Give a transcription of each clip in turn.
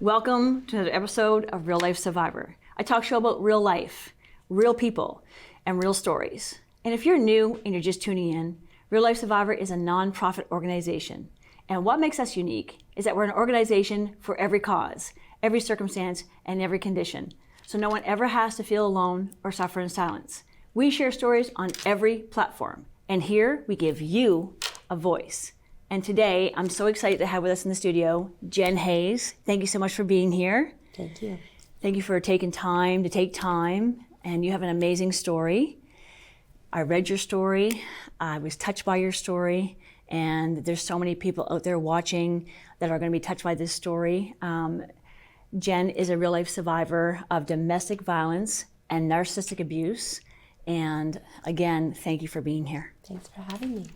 Welcome to another episode of Real Life Survivor. A talk show about real life, real people, and real stories. And if you're new and you're just tuning in, Real Life Survivor is a non-profit organization. And what makes us unique is that we're an organization for every cause, every circumstance, and every condition. So no one ever has to feel alone or suffer in silence. We share stories on every platform. And here we give you a voice. And today, I'm so excited to have with us in the studio, Jenn Hayes. Thank you so much for being here. Thank you. Thank you for taking time to take time. And you have an amazing story. I read your story. I was touched by your story. And there's so many people out there watching that are going to be touched by this story. Jenn is a real life survivor of domestic violence and narcissistic abuse. And again, thank you for being here. Thanks for having me.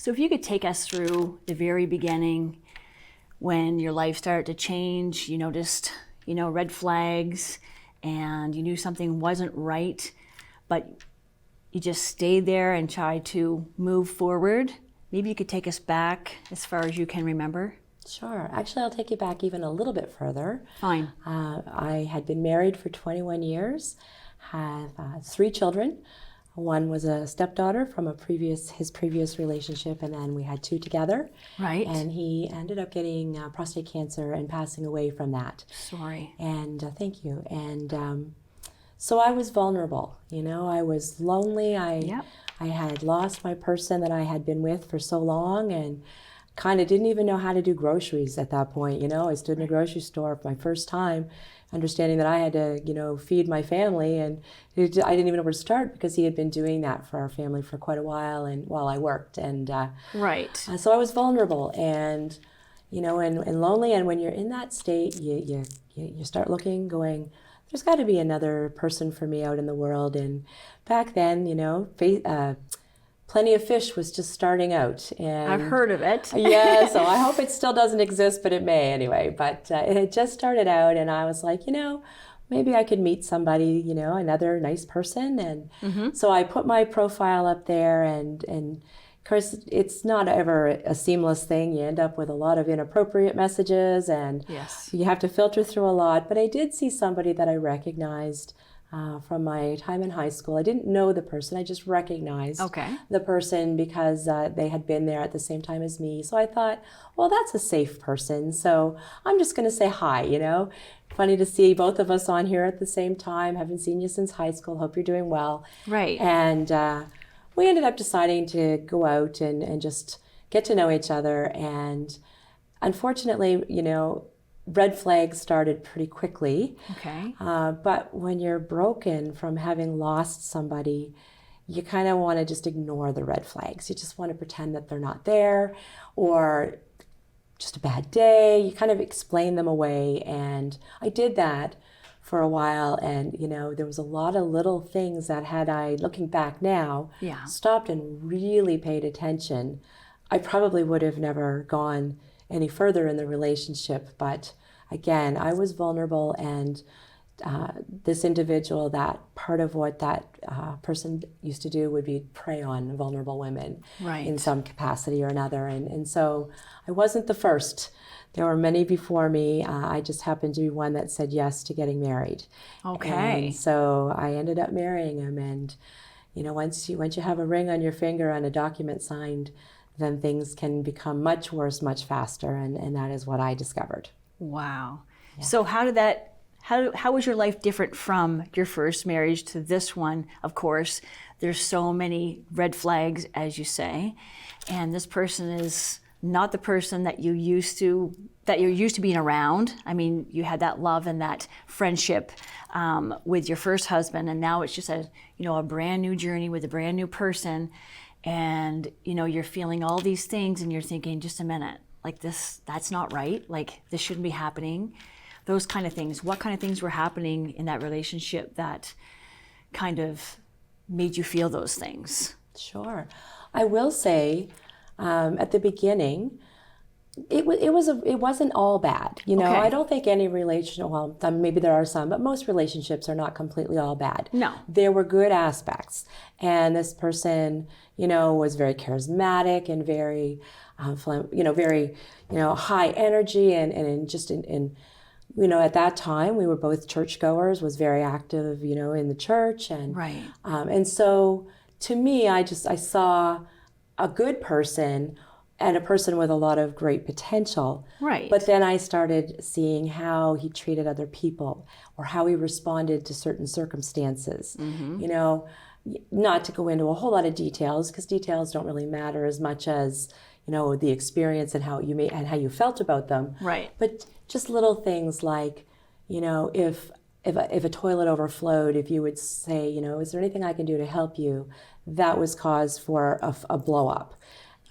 So if you could take us through the very beginning, when your life started to change, you noticed, red flags, and you knew something wasn't right, but you just stayed there and tried to move forward. Maybe you could take us back as far as you can remember. Sure. Actually, I'll take you back even a little bit further. Fine. I had been married for 21 years, have 3 children. One was a stepdaughter from his previous relationship, and then we had 2 together. Right. And he ended up getting prostate cancer and passing away from that. Sorry. And thank you. And so I was vulnerable. I was lonely. I had lost my person that I had been with for so long, and kind of didn't even know how to do groceries at that point. I stood in a grocery store for my first time, understanding that I had to, feed my family, and I didn't even know where to start because he had been doing that for our family for quite a while, and while I worked, and right. So I was vulnerable, and and lonely, and when you're in that state, you start looking, going, there's got to be another person for me out in the world. And back then, Plenty of Fish was just starting out. And I've heard of it. Yeah, so I hope it still doesn't exist, but it may anyway. But it had just started out, and I was like, maybe I could meet somebody, another nice person. And so I put my profile up there, and of course, it's not ever a seamless thing. You end up with a lot of inappropriate messages, and yes, you have to filter through a lot. But I did see somebody that I recognized from my time in high school. I didn't know the person. I just recognized the person because they had been there at the same time as me. So I thought, well, that's a safe person. So I'm just going to say hi, Funny to see both of us on here at the same time. Haven't seen you since high school. Hope you're doing well. Right. And we ended up deciding to go out and just get to know each other. And unfortunately, red flags started pretty quickly. Okay. But when you're broken from having lost somebody, you kind of want to just ignore the red flags. You just want to pretend that they're not there, or just a bad day. You kind of explain them away. And I did that for a while. And, there was a lot of little things that had I, looking back now, stopped and really paid attention, I probably would have never gone any further in the relationship. But again, I was vulnerable, and this individual, that part of what that person used to do would be prey on vulnerable women in some capacity or another. And so I wasn't the first. There were many before me. I just happened to be one that said yes to getting married. Okay. And so I ended up marrying him. And once you have a ring on your finger and a document signed, then things can become much worse, much faster, and that is what I discovered. Wow. Yeah. So how was your life different from your first marriage to this one? Of course, there's so many red flags, as you say, and this person is not the person that you're used to being around. I mean, you had that love and that friendship with your first husband, and now it's just a brand new journey with a brand new person. And, you're feeling all these things, and you're thinking, just a minute, like that's not right. Like, this shouldn't be happening. Those kind of things. What kind of things were happening in that relationship that kind of made you feel those things? Sure. I will say, at the beginning, it wasn't all bad. I don't think any relationship, well, maybe there are some, but most relationships are not completely all bad. No. There were good aspects. And this person, was very charismatic and very, very, high energy and just in at that time we were both churchgoers, was very active, in the church. And, Right. and so to me, I saw a good person and a person with a lot of great potential. Right. But then I started seeing how he treated other people or how he responded to certain circumstances. Not to go into a whole lot of details, because details don't really matter as much as, the experience and how you felt about them. Right. But just little things like, if a toilet overflowed, if you would say, is there anything I can do to help you? That was cause for a blow up.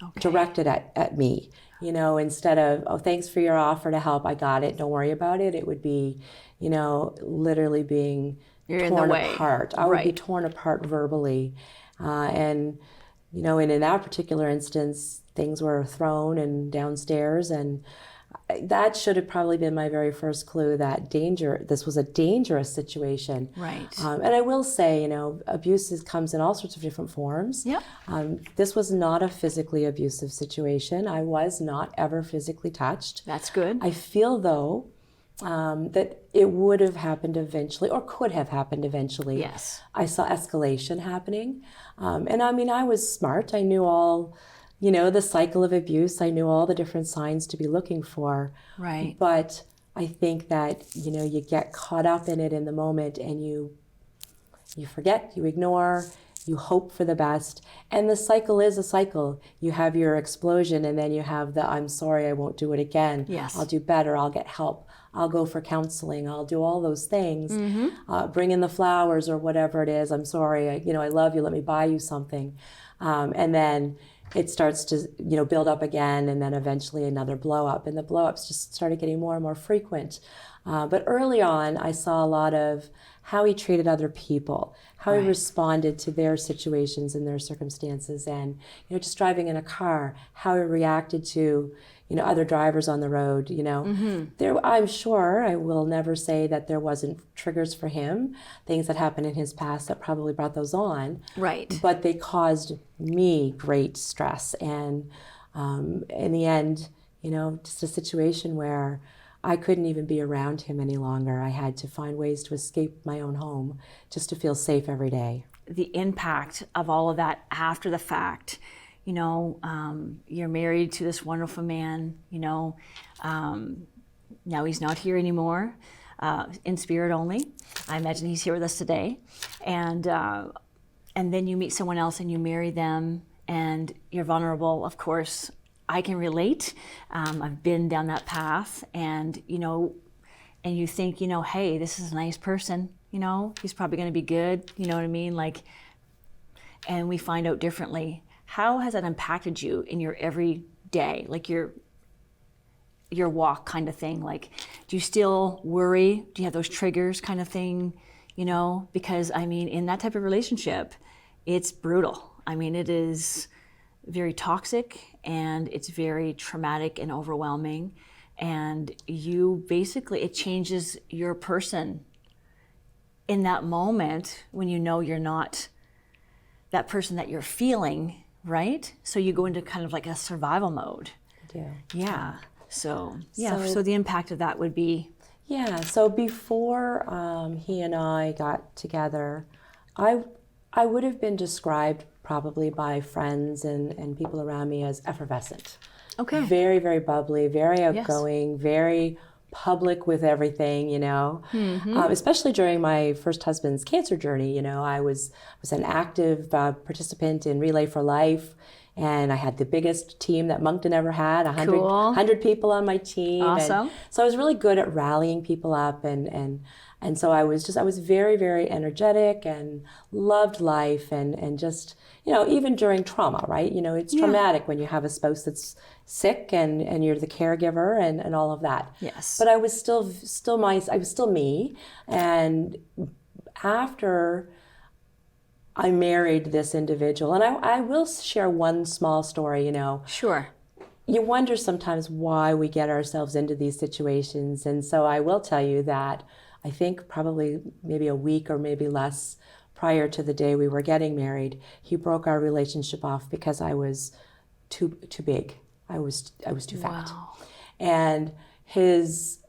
Okay. Directed at me, instead of, oh, thanks for your offer to help, I got it, don't worry about it. It would be, literally being torn apart. I would be torn apart verbally. And in that particular instance, things were thrown and downstairs, and that should have probably been my very first clue that this was a dangerous situation. Right. And I will say, abuse comes in all sorts of different forms. Yep. This was not a physically abusive situation. I was not ever physically touched. That's good. I feel, though, that it would have happened eventually, or could have happened eventually. Yes. I saw escalation happening. And I was smart. I knew all, the cycle of abuse. I knew all the different signs to be looking for. Right. But I think that, you get caught up in it in the moment, and you forget, you ignore, you hope for the best. And the cycle is a cycle. You have your explosion, and then you have the, I'm sorry, I won't do it again. Yes. I'll do better. I'll get help. I'll go for counseling. I'll do all those things. Bring in the flowers or whatever it is. I'm sorry. I love you. Let me buy you something. And then it starts to, build up again, and then eventually another blow up. And the blow ups just started getting more and more frequent. But early on, I saw a lot of how he treated other people, how he responded to their situations and their circumstances, and, just driving in a car, how he reacted to, other drivers on the road, I'm sure I will never say that there wasn't triggers for him, things that happened in his past that probably brought those on. Right. But they caused me great stress. And in the end, just a situation where I couldn't even be around him any longer. I had to find ways to escape my own home just to feel safe every day. The impact of all of that after the fact, you're married to this wonderful man, now he's not here anymore, in spirit only. I imagine he's here with us today. And then you meet someone else and you marry them, and you're vulnerable. Of course, I can relate. I've been down that path, and and you think, hey, this is a nice person, he's probably going to be good, you know what I mean? And we find out differently. How has that impacted you in your everyday, like your walk kind of thing? Like, do you still worry? Do you have those triggers kind of thing? Because in that type of relationship, it's brutal. It is very toxic, and it's very traumatic and overwhelming. And it changes your person in that moment when you're not that person that you're feeling, right? So you go into kind of like a survival mode. I do. Yeah. So the impact of that would be... Yeah, so before he and I got together, I would have been described probably by friends and people around me as effervescent. Okay. Very, very bubbly, very outgoing, very public with everything, especially during my first husband's cancer journey. I was an active participant in Relay for Life, and I had the biggest team that Moncton ever had, 100 people on my team. Awesome. And so I was really good at rallying people up, and so I was very, very energetic and loved life, and just, even during trauma, right? It's traumatic when you have a spouse that's sick and you're the caregiver and all of that. Yes. But I was still me. And after I married this individual, and I will share one small story, Sure. You wonder sometimes why we get ourselves into these situations. And so I will tell you that I think probably maybe a week or maybe less prior to the day we were getting married, he broke our relationship off because I was too big. I was too fat. Wow. And his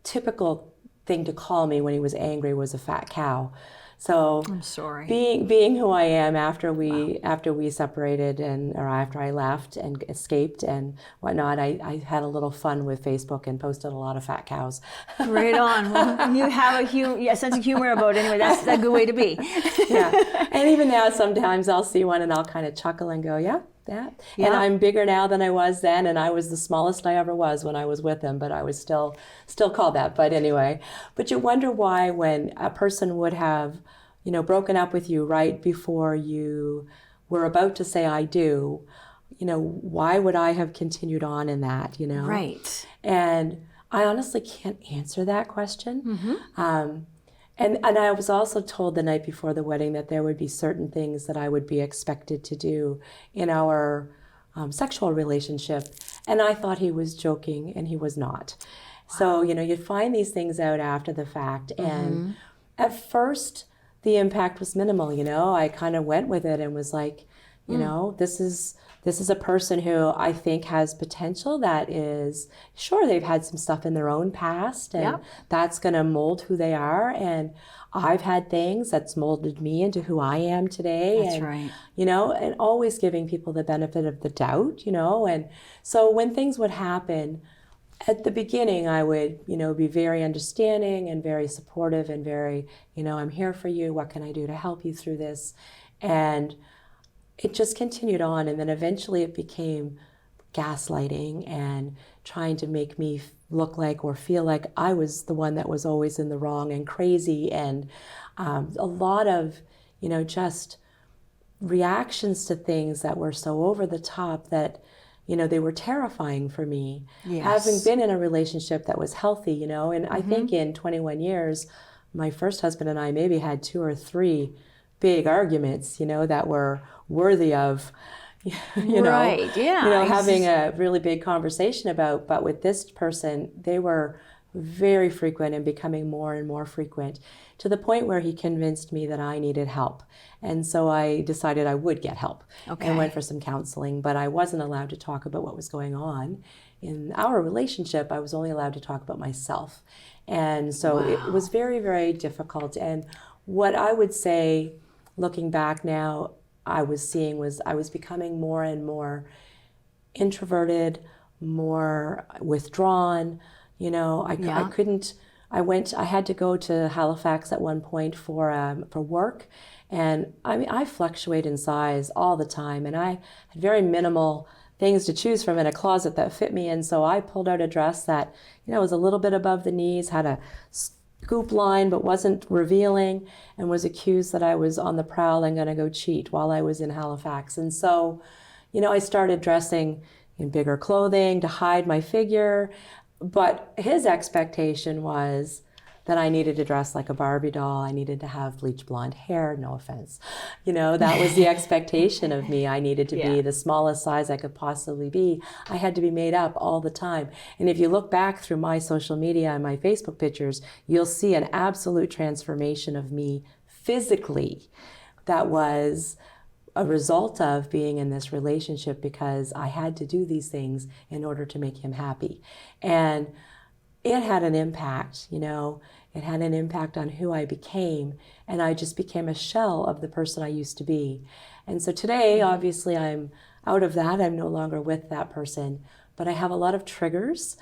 typical thing to call me when he was angry was a fat cow. So I'm sorry. being who I am after we separated or after I left and escaped and whatnot, I had a little fun with Facebook and posted a lot of fat cows. Right on. Well, you have a sense of humor about it anyway. That's a good way to be. Yeah. And even now, sometimes I'll see one and I'll kind of chuckle and go, yeah. And I'm bigger now than I was then, and I was the smallest I ever was when I was with him, but I was still called that. But anyway, but you wonder why when a person would have, broken up with you right before you were about to say I do, why would I have continued on in that, Right. And I honestly can't answer that question. And I was also told the night before the wedding that there would be certain things that I would be expected to do in our sexual relationship. And I thought he was joking, and he was not. Wow. So, you'd find these things out after the fact. And at first, the impact was minimal. I kind of went with it and was like, this is a person who I think has potential that is, sure, they've had some stuff in their own past, and that's going to mold who they are. And I've had things that's molded me into who I am today. That's right. And always giving people the benefit of the doubt, And so when things would happen, at the beginning, I would, be very understanding and very supportive and very, I'm here for you. What can I do to help you through this? And it just continued on, and then eventually it became gaslighting and trying to make me look like or feel like I was the one that was always in the wrong and crazy, and a lot of, just reactions to things that were so over the top that, they were terrifying for me. Yes. Having been in a relationship that was healthy, and I think in 21 years, my first husband and I maybe had 2 or 3 big arguments, that were worthy of, right. Yeah. Having a really big conversation about. But with this person, they were very frequent and becoming more and more frequent, to the point where he convinced me that I needed help. And so I decided I would get help and went for some counseling, but I wasn't allowed to talk about what was going on in our relationship. I was only allowed to talk about myself. And so it was very, very difficult. And what I would say, looking back now, I was seeing was I was becoming more and more introverted, more withdrawn. I couldn't. I had to go to Halifax at one point for work, and I fluctuate in size all the time, and I had very minimal things to choose from in a closet that fit me. And so I pulled out a dress that was a little bit above the knees, had a scoop line but wasn't revealing, and was accused that I was on the prowl and going to go cheat while I was in Halifax. And so, I started dressing in bigger clothing to hide my figure. But his expectation was that I needed to dress like a Barbie doll. I needed to have bleach blonde hair, no offense. That was the expectation of me. I needed to be the smallest size I could possibly be. I had to be made up all the time. And if you look back through my social media and my Facebook pictures, you'll see an absolute transformation of me physically that was a result of being in this relationship, because I had to do these things in order to make him happy. And it had an impact, it had an impact on who I became, and I just became a shell of the person I used to be. And so today, obviously, I'm out of that. I'm no longer with that person, but I have a lot of triggers.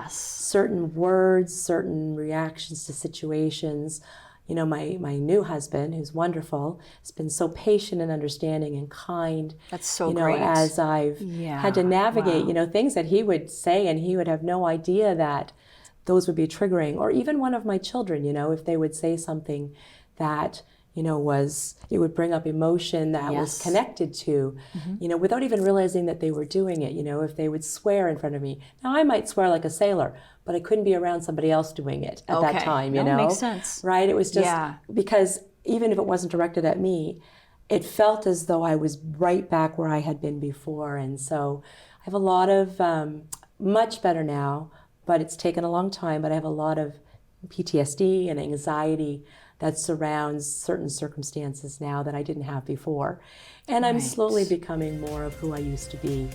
Certain words, certain reactions to situations. My new husband, who's wonderful, has been so patient and understanding and kind. That's so great. As I've had to navigate, things that he would say, and he would have no idea that those would be triggering. Or even one of my children, if they would say something that, it would bring up emotion that was connected to, without even realizing that they were doing it. If they would swear in front of me. Now, I might swear like a sailor, but I couldn't be around somebody else doing it at that time, makes sense. Right? It was just because even if it wasn't directed at me, it felt as though I was right back where I had been before. And so I have a lot of, much better now, but it's taken a long time, but I have a lot of PTSD and anxiety that surrounds certain circumstances now that I didn't have before. And I'm slowly becoming more of who I used to be.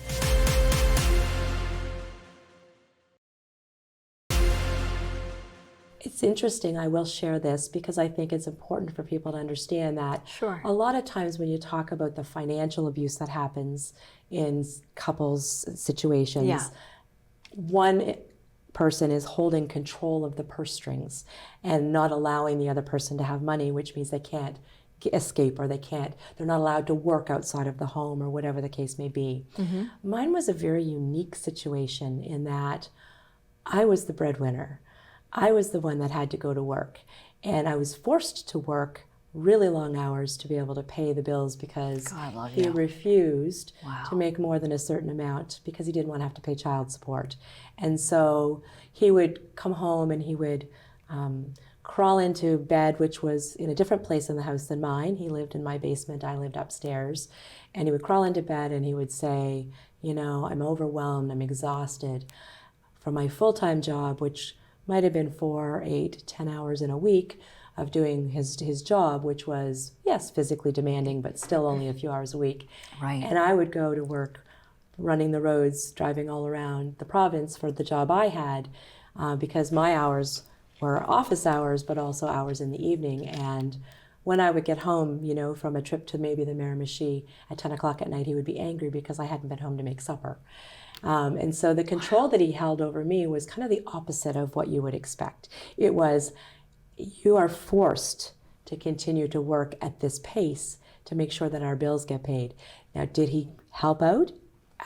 It's interesting. I will share this because I think it's important for people to understand that Sure. a lot of times when you talk about the financial abuse that happens in couples situations, Yeah. one person is holding control of the purse strings and not allowing the other person to have money, which means they can't escape, or they're not allowed to work outside of the home, or whatever the case may be. Mine was a very unique situation in that I was the breadwinner. I was the one that had to go to work, and I was forced to work really long hours to be able to pay the bills because God love he you. refused Wow. to make more than a certain amount because he didn't want to have to pay child support. And so he would come home and he would crawl into bed, which was in a different place in the house than mine. He lived in my basement, I lived upstairs. And he would crawl into bed and he would say, you know, I'm overwhelmed, I'm exhausted from my full-time job, which might have been 4, 8, 10 hours in a week of doing his job, which was, yes, physically demanding, but still only a few hours a week. Right. And I would go to work running the roads, driving all around the province for the job I had, because my hours were office hours, but also hours in the evening. And when I would get home, you know, from a trip to maybe the Miramichi at 10 o'clock at night, he would be angry because I hadn't been home to make supper. And so the control that he held over me was kind of the opposite of what you would expect. It was, you are forced to continue to work at this pace to make sure that our bills get paid. Now, did he help out?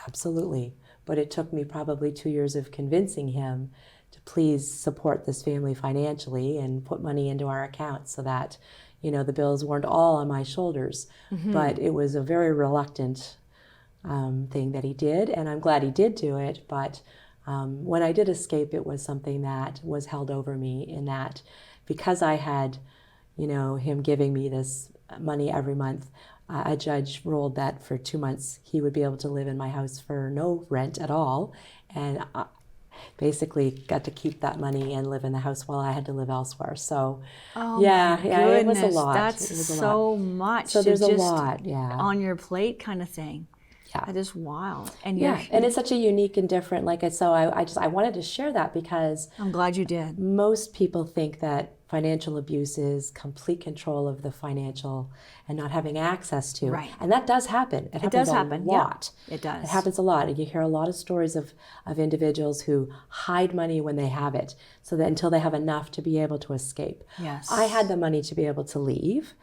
Absolutely. But it took me probably 2 years of convincing him to please support this family financially and put money into our account so that, you know, the bills weren't all on my shoulders. But it was a very reluctant thing that he did, and I'm glad he did do it. But when I did escape, it was something that was held over me, in that because I had, you know, him giving me this money every month, a judge ruled that for 2 months he would be able to live in my house for no rent at all, and I basically got to keep that money and live in the house while I had to live elsewhere. So Oh yeah, my yeah, it was a goodness, lot. that's It was a so lot. much. So to there's a just lot, yeah. on your plate kind of thing. Yeah. That is wild. And Yeah, and it's such a unique and different, I wanted to share that because I'm glad you did. most people think that financial abuse is complete control of the financial and not having access to. Right. And that does happen. It happens does happen, a yeah. lot. It does. It happens a lot. And you hear a lot of stories of individuals who hide money when they have it, so that until they have enough to be able to escape. Yes. I had the money to be able to leave.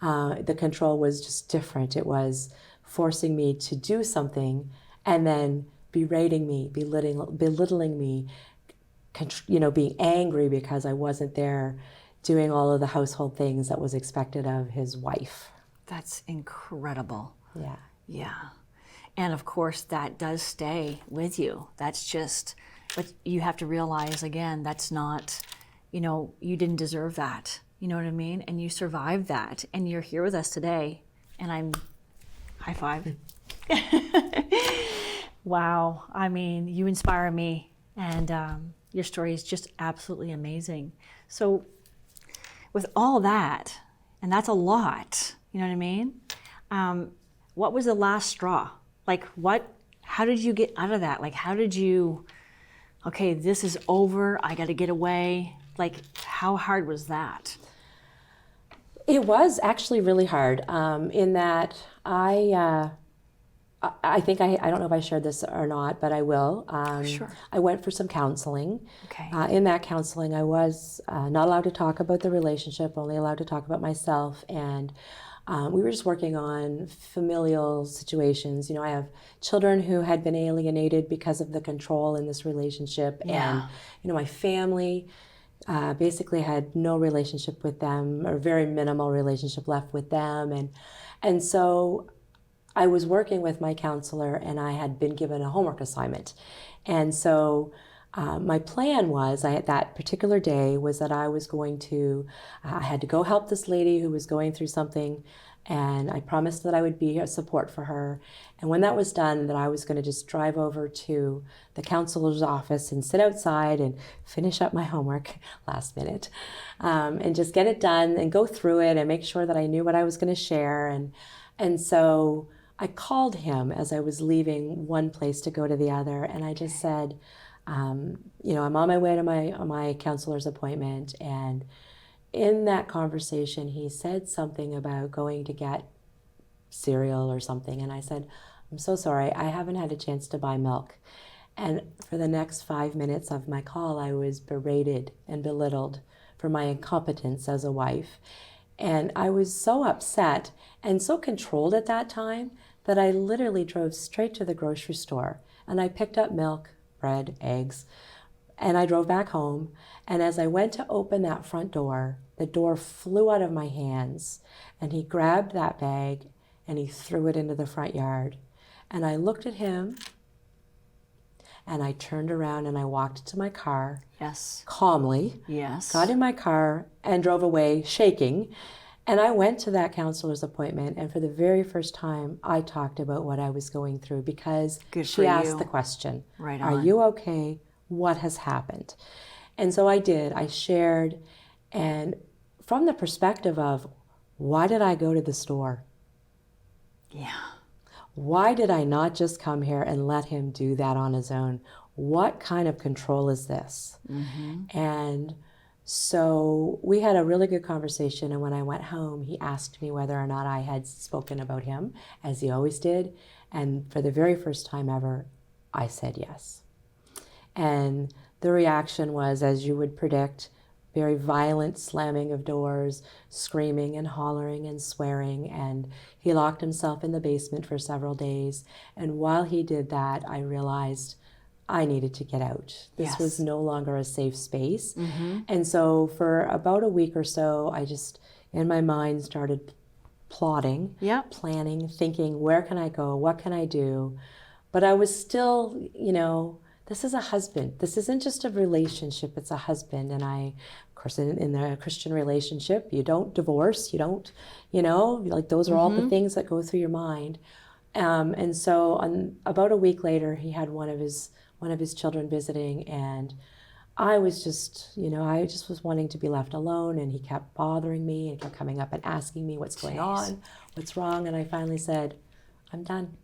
The control was just different. It was forcing me to do something and then berating me, belittling me, you know, being angry because I wasn't there doing all of the household things that was expected of his wife. That's incredible. Yeah. Yeah. And of course, that does stay with you. That's just, but you have to realize again, that's not, you know, you didn't deserve that. You know what I mean? And you survived that. And you're here with us today. And I'm, high five. Wow. I mean, you inspire me. And your story is just absolutely amazing. So, with all that, and that's a lot, you know what I mean? What was the last straw? Like how did you get out of that? Like how did you, okay, this is over, I gotta get away. Like how hard was that? It was actually really hard, in that I think I don't know if I shared this or not, but I will. Sure. I went for some counseling. Okay. In that counseling, I was not allowed to talk about the relationship, only allowed to talk about myself. And we were just working on familial situations. You know, I have children who had been alienated because of the control in this relationship. Yeah. And, you know, my family basically had no relationship with them, or very minimal relationship left with them. And so I was working with my counselor, and I had been given a homework assignment. And so my plan was, that particular day, was that I was going to, I had to go help this lady who was going through something, and I promised that I would be a support for her. And when that was done, that I was going to just drive over to the counselor's office and sit outside and finish up my homework last minute, and just get it done and go through it and make sure that I knew what I was going to share. And so I called him as I was leaving one place to go to the other, and I just said, I'm on my way to my counselor's appointment, and in that conversation, he said something about going to get cereal or something, and I said, I'm so sorry, I haven't had a chance to buy milk. And for the next 5 minutes of my call, I was berated and belittled for my incompetence as a wife. And I was so upset and so controlled at that time that I literally drove straight to the grocery store and I picked up milk, bread, eggs, and I drove back home. And as I went to open that front door, the door flew out of my hands and he grabbed that bag and he threw it into the front yard. And I looked at him and I turned around and I walked to my car. Yes. Calmly. Yes. Got in my car and drove away shaking. And I went to that counselor's appointment, and for the very first time, I talked about what I was going through because she asked the question, Right are on. you okay? What has happened? And so I did. I shared, and from the perspective of, why did I go to the store? Yeah. Why did I not just come here and let him do that on his own? What kind of control is this? Mm-hmm. And so we had a really good conversation, and when I went home, he asked me whether or not I had spoken about him, as he always did. And for the very first time ever, I said yes. And the reaction was, as you would predict, very violent slamming of doors, screaming and hollering and swearing. And he locked himself in the basement for several days. And while he did that, I realized I needed to get out. This was no longer a safe space. Mm-hmm. And so for about a week or so, I just, in my mind, started plotting, planning, thinking, where can I go? What can I do? But I was still, this is a husband. This isn't just a relationship, it's a husband. And I, of course, in the Christian relationship, you don't divorce, you don't, those are all the things that go through your mind. And so about a week later, he had one of his children visiting, and I was just, I just was wanting to be left alone, and he kept bothering me and kept coming up and asking me what's going on, what's wrong. And I finally said, I'm done.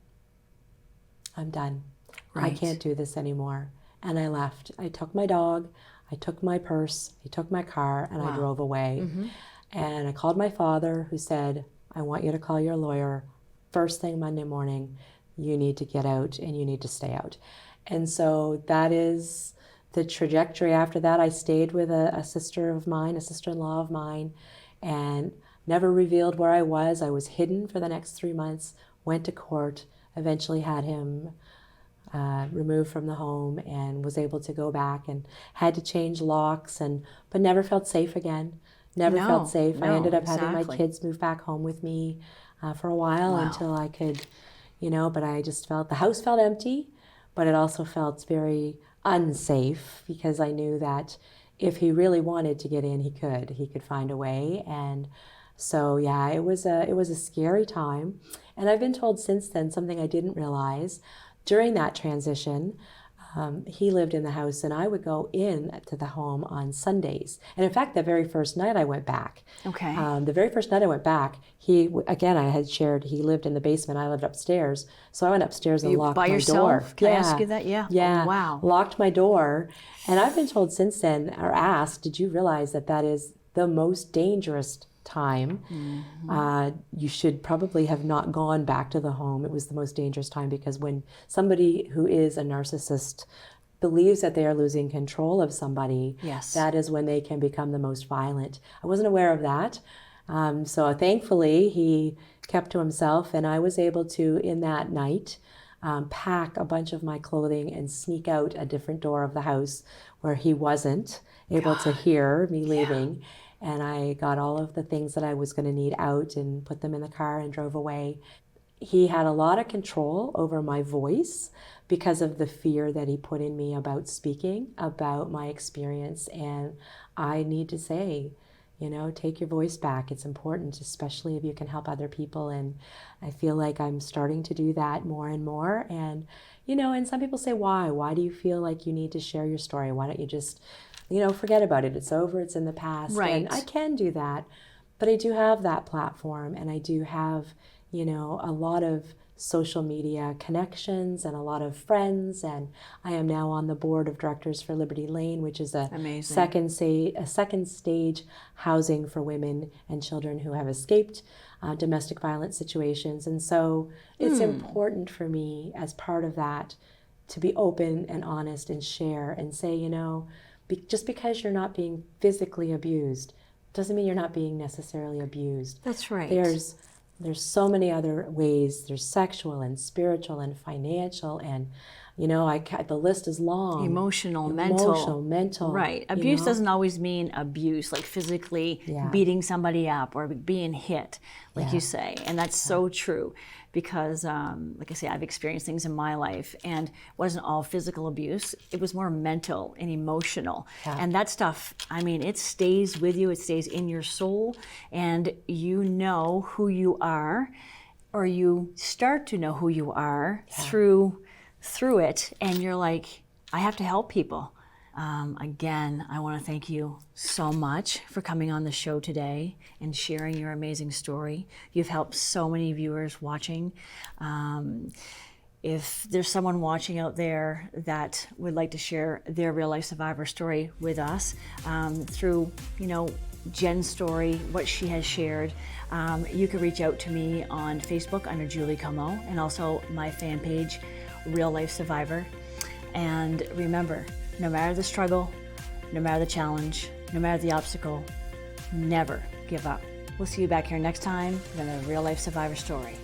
Right. I can't do this anymore. And I left. I took my dog, I took my purse, I took my car, and I drove away. Mm-hmm. And I called my father, who said, I want you to call your lawyer first thing Monday morning. You need to get out and you need to stay out. And so that is the trajectory. After that, I stayed with a sister-in-law of mine, and never revealed where I was. I was hidden for the next 3 months, went to court, eventually had him removed from the home, and was able to go back and had to change locks, but never felt safe again. Felt safe. I ended up having my kids move back home with me for a while until I could, but I just felt, the house felt empty, but it also felt very unsafe because I knew that if he really wanted to get in, he could find a way. And so, yeah, it was a scary time. And I've been told since then something I didn't realize. During that transition, he lived in the house, and I would go in to the home on Sundays. And in fact, the very first night I went back. Okay. The very first night I went back, I had shared, he lived in the basement, I lived upstairs. So I went upstairs and locked my door. Can I ask you that? Yeah. Yeah. Oh, wow. Locked my door. And I've been told since then, or asked, did you realize that is the most dangerous time? Mm-hmm. You should probably have not gone back to the home. It was the most dangerous time because when somebody who is a narcissist believes that they are losing control of somebody, that is when they can become the most violent. I wasn't aware of that. So thankfully, he kept to himself, and I was able to, in that night, pack a bunch of my clothing and sneak out a different door of the house where he wasn't able to hear me leaving. And I got all of the things that I was going to need out and put them in the car and drove away. He had a lot of control over my voice because of the fear that he put in me about speaking, about my experience. And I need to say, take your voice back. It's important, especially if you can help other people. And I feel like I'm starting to do that more and more. And, and some people say, why? Why do you feel like you need to share your story? Why don't you just forget about it. It's over. It's in the past. Right. And I can do that. But I do have that platform, and I do have, a lot of social media connections and a lot of friends, and I am now on the board of directors for Liberty Lane, which is a second stage housing for women and children who have escaped domestic violence situations. And so it's important for me as part of that to be open and honest and share and say, just because you're not being physically abused doesn't mean you're not being necessarily abused. That's right. There's so many other ways. There's sexual and spiritual and financial, and the list is long. Emotional, mental. Right. Abuse doesn't always mean abuse, like physically beating somebody up or being hit, like you say. And that's so true because, like I say, I've experienced things in my life, and it wasn't all physical abuse. It was more mental and emotional. And that stuff, it stays with you. It stays in your soul, and you know who you are, or you start to know who you are through it, and you're like, I have to help people. Again, I want to thank you so much for coming on the show today and sharing your amazing story. You've helped so many viewers watching. If there's someone watching out there that would like to share their real life survivor story with us through, Jenn's story, what she has shared, you can reach out to me on Facebook under Julie Comeau, and also my fan page, Real Life Survivor. And remember, no matter the struggle, no matter the challenge, no matter the obstacle, never give up. We'll see you back here next time with another Real Life Survivor story.